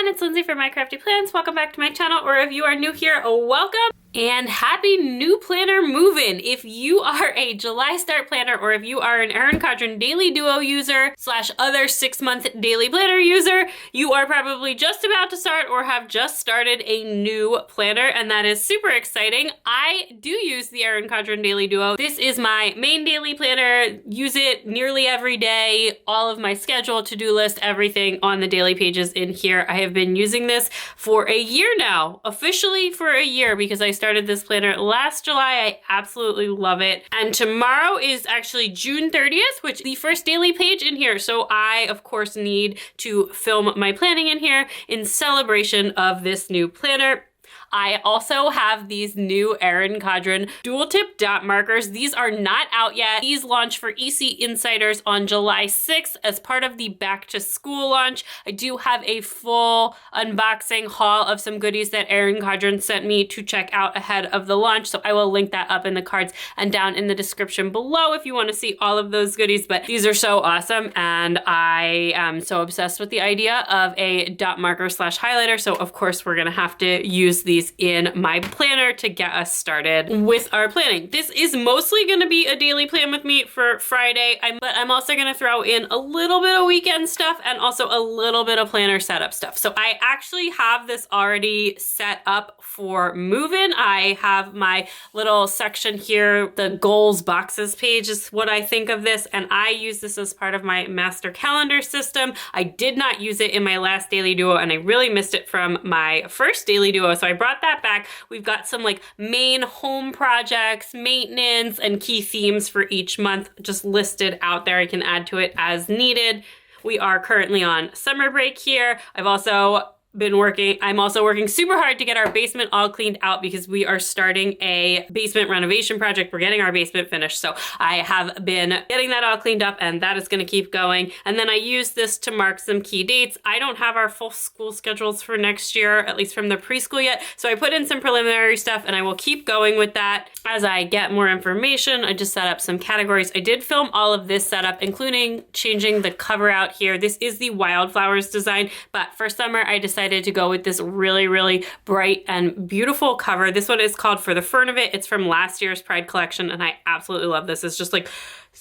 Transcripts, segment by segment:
it's Lindsay from My Crafty Plans. Welcome back to my channel, or if you are new here, welcome. And happy new planner move-in. If you are a July start planner, or if you are an Erin Condren Daily Duo user / other 6-month daily planner user, you are probably just about to start or have just started a new planner, and that is super exciting. I do use the Erin Condren Daily Duo. This is my main daily planner. Use it nearly every day. All of my schedule, to-do list, everything on the daily pages in here. I have been using this for a year now, officially for a year, because I started this planner last July. I absolutely love it. And tomorrow is actually June 30th, which is the first daily page in here. So I, of course, need to film my planning in here in celebration of this new planner. I also have these new Erin Condren dual tip dot markers. These are not out yet. These launch for EC Insiders on July 6th as part of the back to school launch. I do have a full unboxing haul of some goodies that Erin Condren sent me to check out ahead of the launch. So I will link that up in the cards and down in the description below if you want to see all of those goodies. But these are so awesome, and I am so obsessed with the idea of a dot marker / highlighter. So of course we're gonna have to use these in my planner to get us started with our planning. This is mostly going to be a daily plan with me for Friday, but I'm also going to throw in a little bit of weekend stuff and also a little bit of planner setup stuff. So I actually have this already set up for move-in. I have my little section here, the goals boxes page is what I think of this, and I use this as part of my master calendar system. I did not use it in my last daily duo, and I really missed it from my first daily duo, so I brought that back. We've got some like main home projects, maintenance, and key themes for each month just listed out there. I can add to it as needed. We are currently on summer break here. I'm also working super hard to get our basement all cleaned out because we are starting a basement renovation project. We're getting our basement finished. So I have been getting that all cleaned up, and that is going to keep going. And then I use this to mark some key dates. I don't have our full school schedules for next year, at least from the preschool yet. So I put in some preliminary stuff, and I will keep going with that as I get more information. I just set up some categories. I did film all of this setup, including changing the cover out here. This is the wildflowers design, but for summer I decided to go with this really bright and beautiful cover. This one is called For the Fern of It. It's from last year's Pride collection, and I absolutely love this. It's just like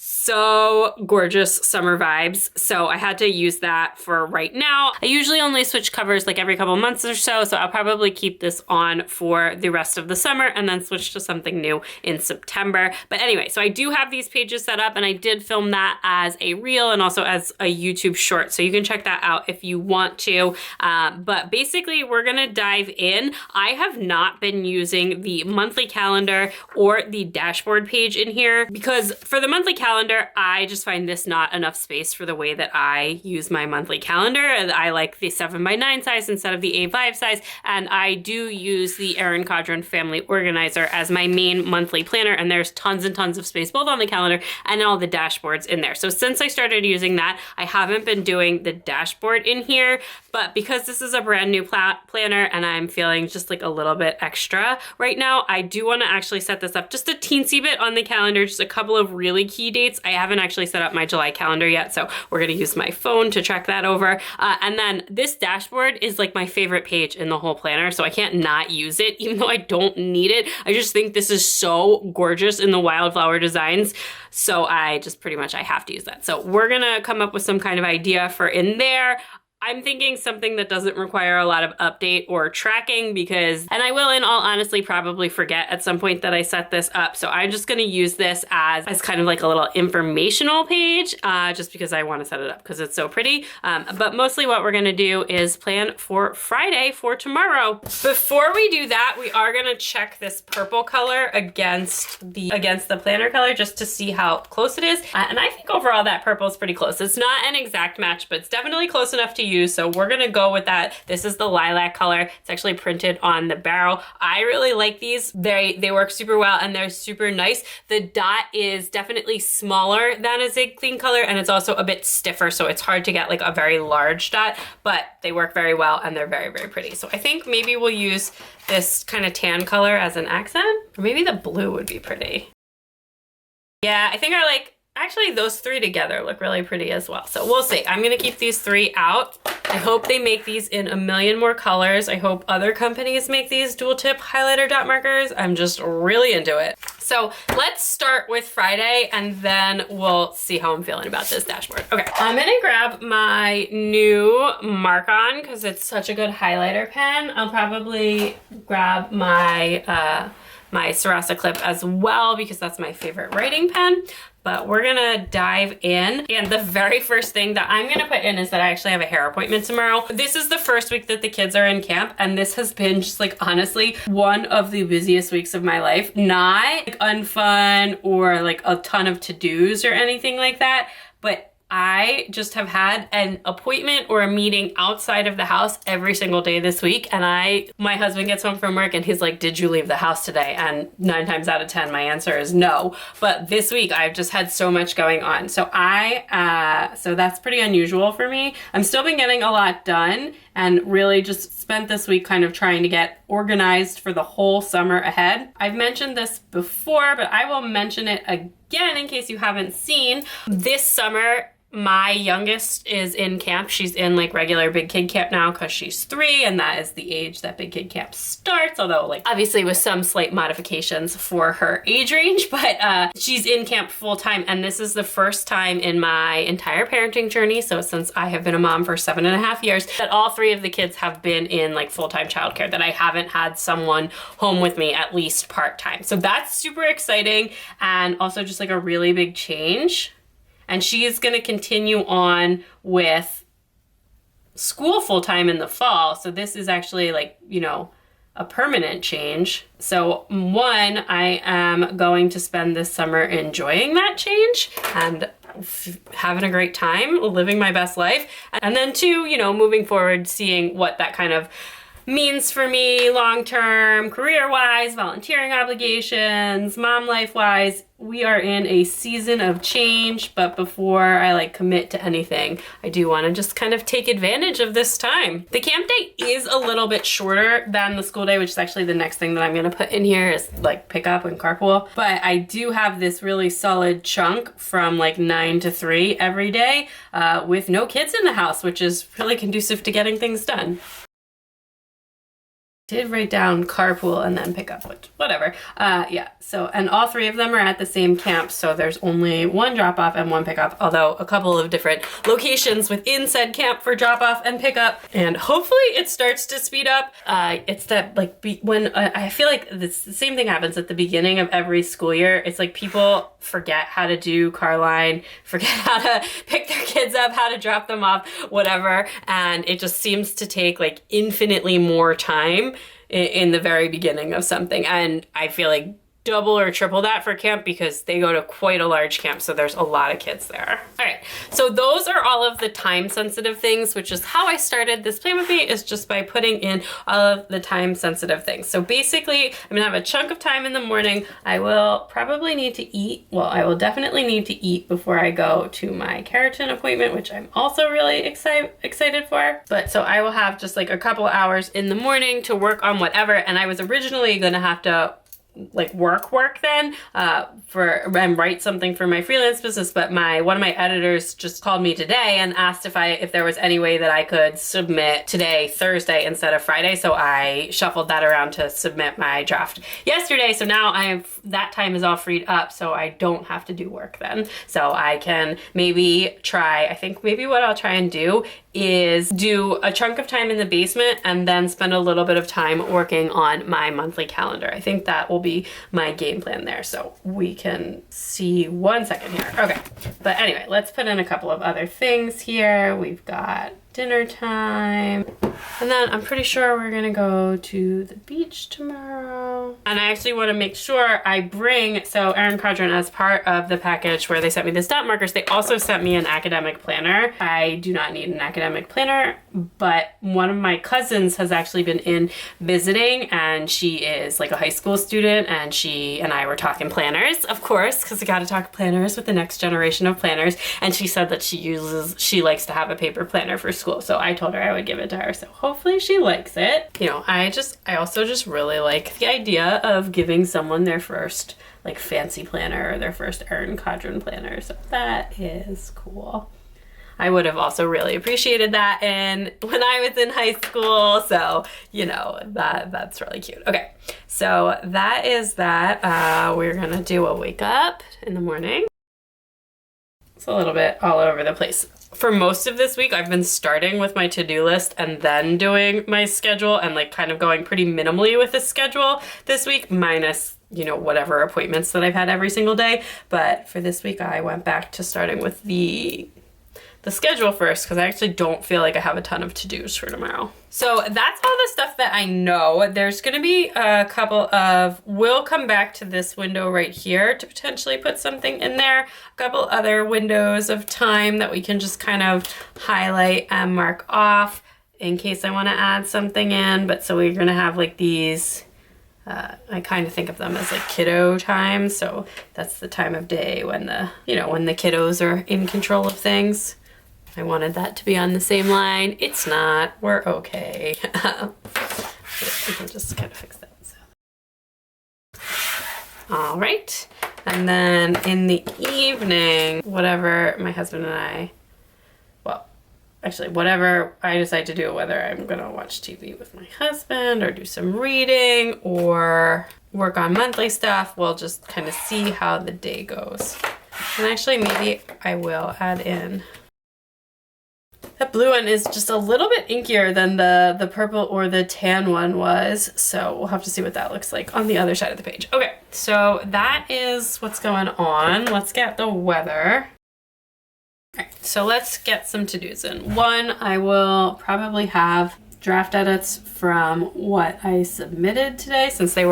so gorgeous summer vibes. So I had to use that for right now. I usually only switch covers like every couple months or so I'll probably keep this on for the rest of the summer and then switch to something new in September. But anyway, so I do have these pages set up, and I did film that as a reel and also as a YouTube short. So you can check that out if you want to. But basically we're gonna dive in. I have not been using the monthly calendar or the dashboard page in here because for the monthly calendar, I just find this not enough space for the way that I use my monthly calendar. I like the 7x9 size instead of the A5 size, and I do use the Erin Condren Family Organizer as my main monthly planner, and there's tons and tons of space both on the calendar and all the dashboards in there. So since I started using that, I haven't been doing the dashboard in here, but because this is a brand new planner and I'm feeling just like a little bit extra right now, I do want to actually set this up just a teensy bit on the calendar, just a couple of really key dates. I haven't actually set up my July calendar yet, so we're gonna use my phone to track that over. And then this dashboard is like my favorite page in the whole planner, so I can't not use it, even though I don't need it. I just think this is so gorgeous in the wildflower designs, so I have to use that. So we're gonna come up with some kind of idea for in there. I'm thinking something that doesn't require a lot of update or tracking and I will in all honesty probably forget at some point that I set this up. So I'm just gonna use this as kind of like a little informational page just because I wanna set it up because it's so pretty. But mostly what we're gonna do is plan for Friday for tomorrow. Before we do that, we are gonna check this purple color against the planner color just to see how close it is. And I think overall that purple is pretty close. It's not an exact match, but it's definitely close enough to use, so we're gonna go with that. This is the lilac color. It's actually printed on the barrel. I really like these. They work super well and they're super nice. The dot is definitely smaller than a Zig Clean color, and it's also a bit stiffer, so it's hard to get like a very large dot, but they work very well and they're very pretty. So I think maybe we'll use this kind of tan color as an accent, or maybe the blue would be pretty. Yeah, I think Actually, those 3 together look really pretty as well. So we'll see. I'm gonna keep these 3 out. I hope they make these in a million more colors. I hope other companies make these dual tip highlighter dot markers. I'm just really into it. So let's start with Friday and then we'll see how I'm feeling about this dashboard. Okay, I'm gonna grab my new Mark-On because it's such a good highlighter pen. I'll probably grab my my Sarasa clip as well because that's my favorite writing pen. But we're gonna dive in. And the very first thing that I'm gonna put in is that I actually have a hair appointment tomorrow. This is the first week that the kids are in camp, and this has been just like, honestly, one of the busiest weeks of my life. Not like unfun or like a ton of to-dos or anything like that, but I just have had an appointment or a meeting outside of the house every single day this week. And my husband gets home from work and he's like, did you leave the house today? And 9 times out of 10, my answer is no. But this week I've just had so much going on. So so that's pretty unusual for me. I'm still been getting a lot done and really just spent this week kind of trying to get organized for the whole summer ahead. I've mentioned this before, but I will mention it again in case you haven't seen. This summer, my youngest is in camp. She's in like regular big kid camp now because she's 3 and that is the age that big kid camp starts, although like obviously with some slight modifications for her age range, but she's in camp full time. And this is the first time in my entire parenting journey, so since I have been a mom for 7.5 years, that all 3 of the kids have been in like full-time childcare, that I haven't had someone home with me at least part-time. So that's super exciting and also just like a really big change. And she is going to continue on with school full-time in the fall. So this is actually like, you know, a permanent change. So 1, I am going to spend this summer enjoying that change and having a great time, living my best life. And then 2, you know, moving forward, seeing what that kind of means for me long-term, career-wise, volunteering obligations, mom life-wise. We are in a season of change, but before I like commit to anything, I do want to just kind of take advantage of this time. The camp day is a little bit shorter than the school day, which is actually the next thing that I'm going to put in here is like pick up and carpool. But I do have this really solid chunk from like 9 to 3 every day with no kids in the house, which is really conducive to getting things done. Did write down carpool and then pick up, which whatever. Yeah, so, and all 3 of them are at the same camp, so there's only 1 drop off and 1 pickup, although a couple of different locations within said camp for drop off and pickup, and hopefully it starts to speed up. It's that like when I feel like the same thing happens at the beginning of every school year. It's like people forget how to do car line, forget how to pick their kids up, how to drop them off, whatever, and it just seems to take like infinitely more time in the very beginning of something. And I feel like double or triple that for camp because they go to quite a large camp, so there's a lot of kids there. All right, so those are all of the time sensitive things, which is how I started this plan with me, is just by putting in all of the time sensitive things. So basically, I'm gonna have a chunk of time in the morning. I will probably need to eat. Well, I will definitely need to eat before I go to my keratin appointment, which I'm also really excited for. But so I will have just like a couple hours in the morning to work on whatever. And I was originally gonna have to like work then and write something for my freelance business, but one of my editors just called me today and asked if there was any way that I could submit today, Thursday, instead of Friday. So I shuffled that around to submit my draft yesterday. So now that time is all freed up, so I don't have to do work then. So I can maybe I think maybe what I'll try and do is do a chunk of time in the basement and then spend a little bit of time working on my monthly calendar. I think that will be my game plan there. So we can see 1 second here. Okay. But anyway, let's put in a couple of other things here. We've got dinner time. And then I'm pretty sure we're gonna go to the beach tomorrow. And I actually wanna make sure I bring, so Erin Condren, as part of the package where they sent me the dot markers, they also sent me an academic planner. I do not need an academic planner, but one of my cousins has actually been in visiting, and she is like a high school student, and she and I were talking planners, of course, because I gotta talk planners with the next generation of planners. And she said that she likes to have a paper planner for school. So I told her I would give it to her. So hopefully she likes it. You know, I also just really like the idea idea of giving someone their first like fancy planner or their first Erin Condren planner. So that is cool. I would have also really appreciated that when I was in high school. So, you know, that's really cute. Okay, so that is that. We're gonna do a wake up in the morning. It's a little bit all over the place. For most of this week, I've been starting with my to-do list and then doing my schedule and like kind of going pretty minimally with the schedule this week, minus, you know, whatever appointments that I've had every single day. But for this week, I went back to starting with the schedule first because I actually don't feel like I have a ton of to-dos for tomorrow. So that's all the stuff that I know. There's gonna be a couple of, we'll come back to this window right here to potentially put something in there. A couple other windows of time that we can just kind of highlight and mark off in case I wanna add something in. But so we're gonna have like these, I kind of think of them as like kiddo time. So that's the time of day when when the kiddos are in control of things. I wanted that to be on the same line. It's not. We're okay. We can just kind of fix that. So. All right. And then in the evening, whatever my husband and I, whatever I decide to do, whether I'm going to watch TV with my husband or do some reading or work on monthly stuff, we'll just kind of see how the day goes. And actually, maybe I will add in. That blue one is just a little bit inkier than the purple or the tan one was, so we'll have to see what that looks like on the other side of the page. Okay, so that is what's going on. Let's get the weather. All right, so let's get some to-dos in. One, I will probably have draft edits from what I submitted today, since the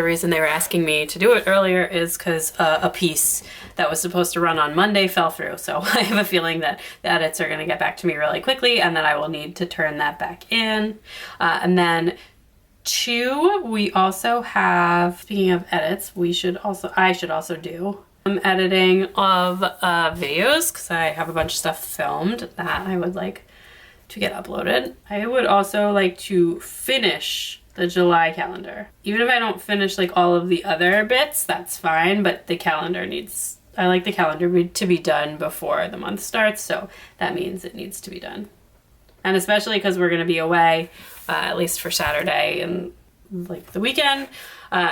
reason they were asking me to do it earlier is because a piece that was supposed to run on Monday fell through. So I have a feeling that the edits are going to get back to me really quickly and then I will need to turn that back in. And then 2, we also have, speaking of edits, I should also do some editing of videos because I have a bunch of stuff filmed that I would like to get uploaded. I would also like to finish the July calendar. Even if I don't finish like all of the other bits, that's fine, but the calendar I like the calendar to be done before the month starts, so that means it needs to be done. And especially because we're gonna be away, at least for Saturday and like the weekend,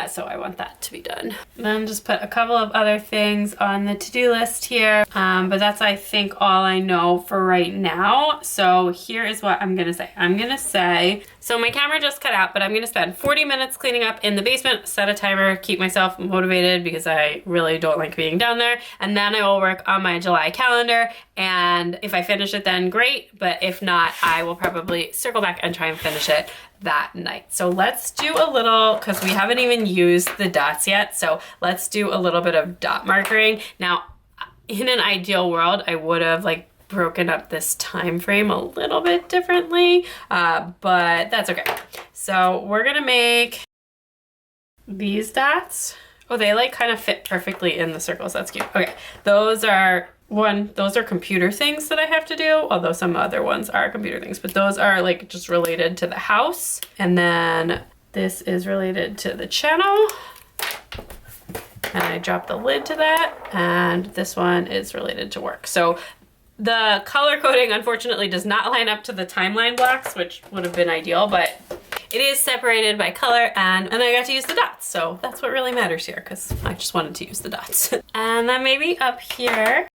so I want that to be done. Then just put a couple of other things on the to-do list here, but that's I think all I know for right now. So here is what I'm gonna say. So my camera just cut out, but I'm gonna spend 40 minutes cleaning up in the basement, set a timer, keep myself motivated because I really don't like being down there, and then I will work on my July calendar, and if I finish it then great, but if not, I will probably circle back and try and finish it that night. So let's do a little, because we haven't even used the dots yet, so let's do a little bit of dot markering. Now, in an ideal world, I would have like broken up this time frame a little bit differently, but that's okay. So we're gonna make these dots. Oh, they like kind of fit perfectly in the circles. That's cute. Okay, those are computer things that I have to do, although some other ones are computer things, but those are like just related to the house. And then this is related to the channel. And I dropped the lid to that. And this one is related to work. So the color coding unfortunately does not line up to the timeline blocks, which would have been ideal, but it is separated by color and I got to use the dots. So that's what really matters here because I just wanted to use the dots. And then maybe up here,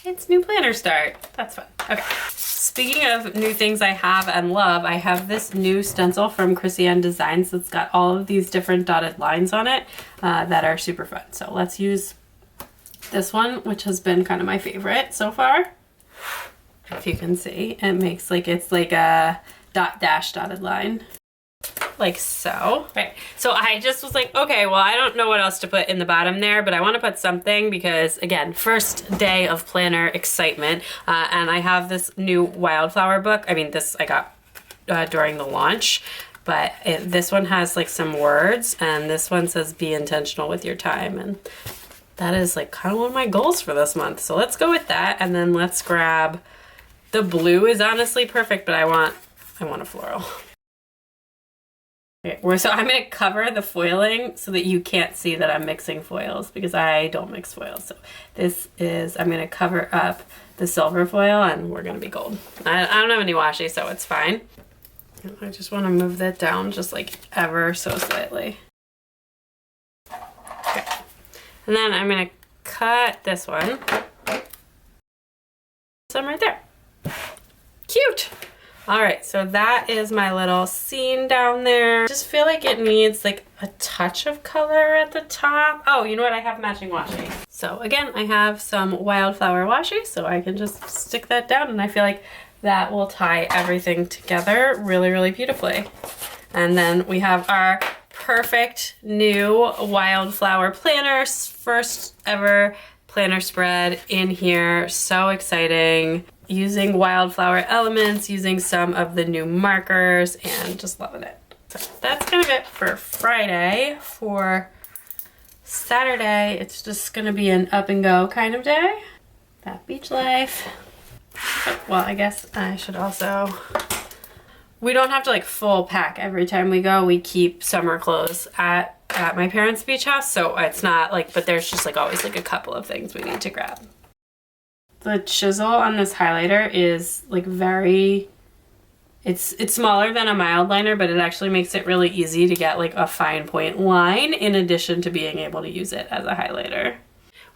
it's new planner start. That's fun. Okay. Speaking of new things I have and love, I have this new stencil from Chrissy Designs that's got all of these different dotted lines on it that are super fun. So let's use this one, which has been kind of my favorite so far. If you can see, it's like a dot dash dotted line. Like so. Right. So I just was like, okay, well, I don't know what else to put in the bottom there, but I want to put something because, again, first day of planner excitement. And I have this new wildflower book. I mean, this I got during the launch, but this one has like some words, and this one says be intentional with your time. And that is like kind of one of my goals for this month. So let's go with that. And then let's grab, the blue is honestly perfect, but I want a floral. Okay, so I'm gonna cover the foiling so that you can't see that I'm mixing foils because I don't mix foils. So this is, I'm gonna cover up the silver foil and we're gonna be gold. I don't have any washi, so it's fine. I just wanna move that down just like ever so slightly. Okay. And then I'm gonna cut this one. Some right there. Cute. All right, so that is my little scene down there. I just feel like it needs like a touch of color at the top. Oh, you know what? I have matching washi. So again, I have some wildflower washi, so I can just stick that down and I feel like that will tie everything together really, really beautifully. And then we have our perfect new wildflower planner, first ever planner spread in here. So exciting. Using wildflower elements, using some of the new markers, and just loving it. So that's kind of it for Friday. For Saturday, it's just gonna be an up and go kind of day. That beach life. Oh, well, I guess I should also, we don't have to like full pack every time we go. We keep summer clothes at my parents' beach house, so it's not like, but there's just like always like a couple of things we need to grab. The chisel on this highlighter is like very, it's smaller than a mild liner, but it actually makes it really easy to get like a fine point line in addition to being able to use it as a highlighter.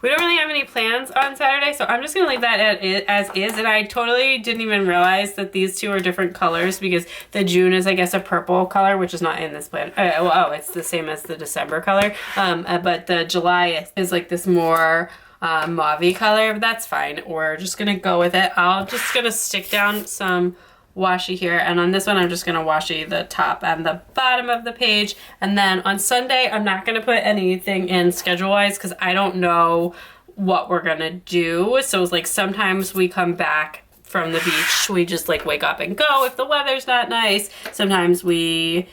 We don't really have any plans on Saturday, so I'm just gonna leave that as is, and I totally didn't even realize that these two are different colors because the June is, I guess, a purple color, which is not in this plan. Oh, it's the same as the December color, but the July is like this more mauve-y color, but that's fine. We're just gonna go with it. I'm just gonna stick down some washi here, and on this one I'm just gonna washi the top and the bottom of the page, and then on Sunday I'm not gonna put anything in schedule-wise because I don't know what we're gonna do. So it's like sometimes we come back from the beach, we just like wake up and go if the weather's not nice. Sometimes we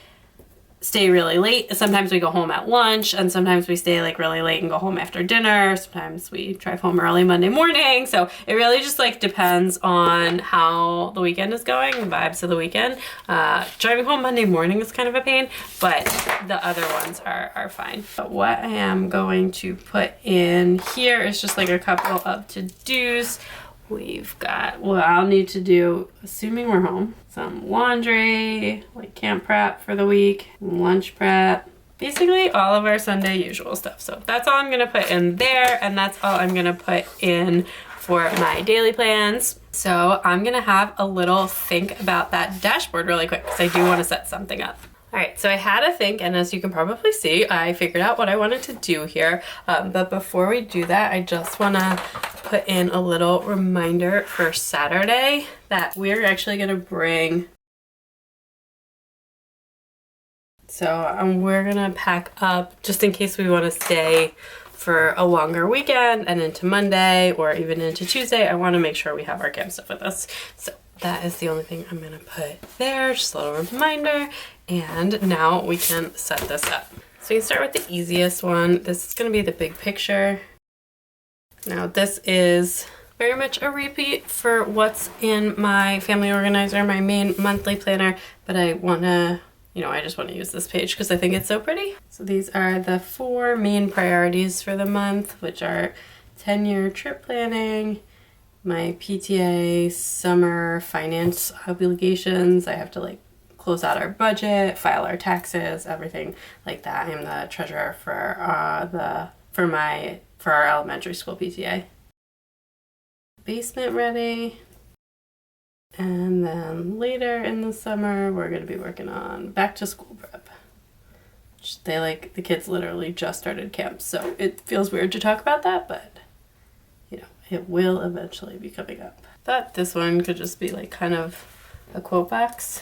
stay really late. Sometimes we go home at lunch, and sometimes we stay like really late and go home after dinner. Sometimes we drive home early Monday morning. So it really just like depends on how the weekend is going, vibes of the weekend. Driving home Monday morning is kind of a pain, but the other ones are fine. But what I am going to put in here is just like a couple of to-dos. We've got, well, I'll need to do, assuming we're home, some laundry, like camp prep for the week, lunch prep, basically all of our Sunday usual stuff. So that's all I'm gonna put in there, and that's all I'm gonna put in for my daily plans. So I'm gonna have a little think about that dashboard really quick because I do wanna set something up. All right, so I had a think, and as you can probably see, I figured out what I wanted to do here. But before we do that, I just wanna put in a little reminder for Saturday that we're actually gonna bring, so we're gonna pack up just in case we wanna stay for a longer weekend and into Monday or even into Tuesday. I wanna make sure we have our camp stuff with us. So that is the only thing I'm gonna put there, just a little reminder. And now we can set this up. So we can start with the easiest one. This is gonna be the big picture. Now this is very much a repeat for what's in my family organizer, my main monthly planner, but I wanna, I just wanna use this page because I think it's so pretty. So these are the 4 main priorities for the month, which are 10-year trip planning, my PTA, summer finance obligations. I have to like close out our budget, file our taxes, everything like that. I'm the treasurer for our elementary school PTA. Basement ready. And then later in the summer, we're gonna be working on back to school prep. The kids literally just started camp, so it feels weird to talk about that, but it will eventually be coming up. Thought this one could just be like kind of a quote box.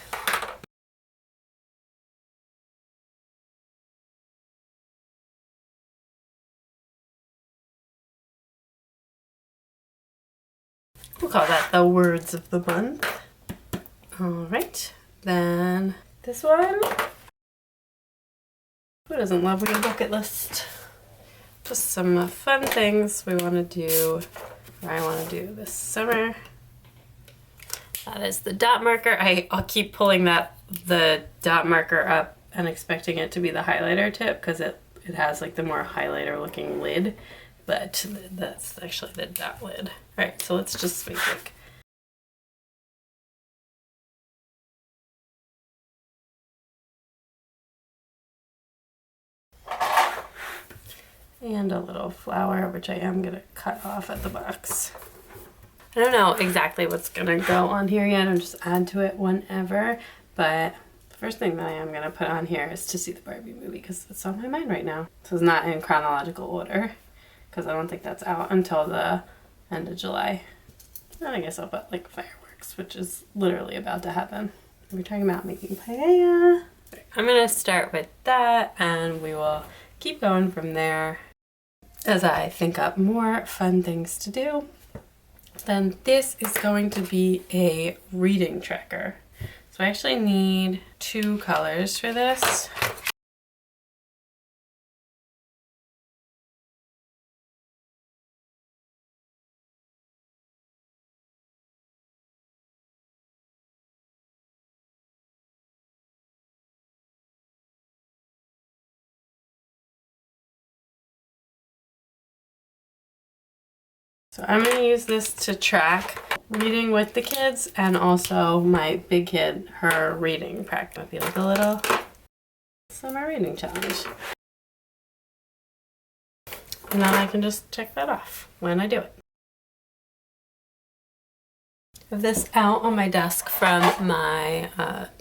We'll call that the words of the month. All right, then this one. Who doesn't love a good bucket list? Just some fun things we want to do, or I want to do this summer. That is the dot marker. I'll keep pulling the dot marker up and expecting it to be the highlighter tip because it has like the more highlighter looking lid, but that's actually the dot lid. All right, so let's just make like and a little flower, which I am gonna cut off at the box. I don't know exactly what's gonna go on here yet. I'll just add to it whenever, but the first thing that I am gonna put on here is to see the Barbie movie because it's on my mind right now. This is not in chronological order because I don't think that's out until the end of July. And I guess I'll put like fireworks, which is literally about to happen. We're talking about making paella. I'm gonna start with that and we will keep going from there as I think up more fun things to do. Then this is going to be a reading tracker. So I actually need 2 colors for this. So I'm going to use this to track reading with the kids and also my big kid, her reading practice. Might be like a little summer reading challenge. And then I can just check that off when I do it. I have this out on my desk from my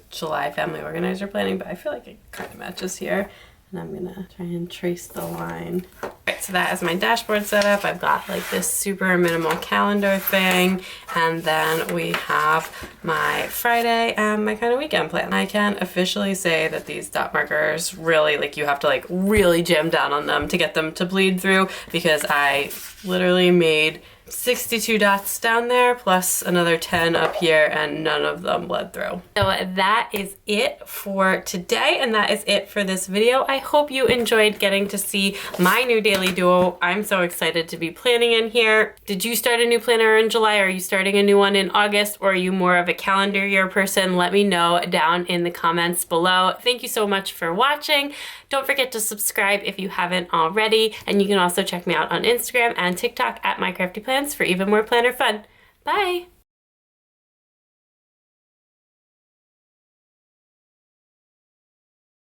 July family organizer planning, but I feel like it kind of matches here. And I'm gonna try and trace the line. Alright, so that is my dashboard set up. I've got like this super minimal calendar thing, and then we have my Friday and my kind of weekend plan. I can officially say that these dot markers really, like, you have to like really jam down on them to get them to bleed through, because I literally made 62 dots down there plus another 10 up here and none of them bled through. So that is it for today, and that is it for this video. I hope you enjoyed getting to see my new daily duo. I'm so excited to be planning in here. Did you start a new planner in July? Are you starting a new one in August? Or are you more of a calendar year person? Let me know down in the comments below. Thank you so much for watching. Don't forget to subscribe if you haven't already, and you can also check me out on Instagram and TikTok at MyCraftyPlans for even more planner fun. Bye!